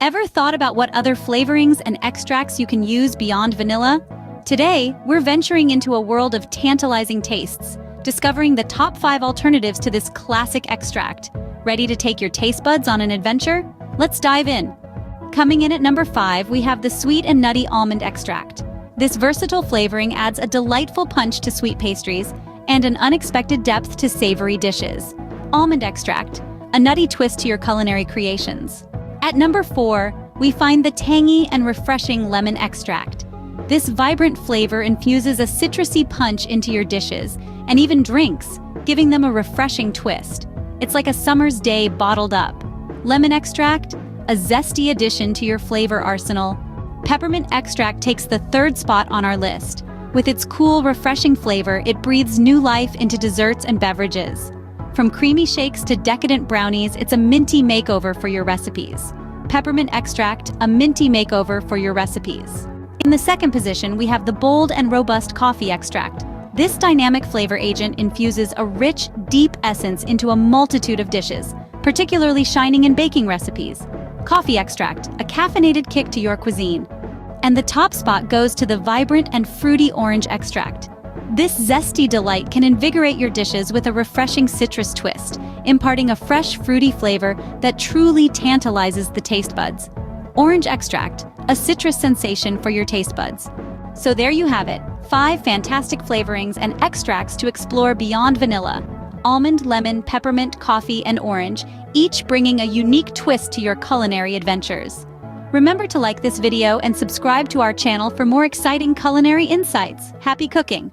Ever thought about what other flavorings and extracts you can use beyond vanilla? Today, we're venturing into a world of tantalizing tastes, discovering the top 5 alternatives to this classic extract. Ready to take your taste buds on an adventure? Let's dive in. Coming in at number 5, we have the sweet and nutty almond extract. This versatile flavoring adds a delightful punch to sweet pastries and an unexpected depth to savory dishes. Almond extract, a nutty twist to your culinary creations. At number 4, we find the tangy and refreshing lemon extract. This vibrant flavor infuses a citrusy punch into your dishes and even drinks, giving them a refreshing twist. It's like a summer's day bottled up. Lemon extract, a zesty addition to your flavor arsenal. Peppermint extract takes the 3rd spot on our list. With its cool, refreshing flavor, it breathes new life into desserts and beverages. From creamy shakes to decadent brownies, it's a minty makeover for your recipes. Peppermint extract, a minty makeover for your recipes. In the 2nd position, we have the bold and robust coffee extract. This dynamic flavor agent infuses a rich, deep essence into a multitude of dishes, particularly shining in baking recipes. Coffee extract, a caffeinated kick to your cuisine. And the top spot goes to the vibrant and fruity orange extract. This zesty delight can invigorate your dishes with a refreshing citrus twist, imparting a fresh, fruity flavor that truly tantalizes the taste buds. Orange extract, a citrus sensation for your taste buds. So there you have it, 5 fantastic flavorings and extracts to explore beyond vanilla. Almond, lemon, peppermint, coffee, and orange, each bringing a unique twist to your culinary adventures. Remember to like this video and subscribe to our channel for more exciting culinary insights. Happy cooking!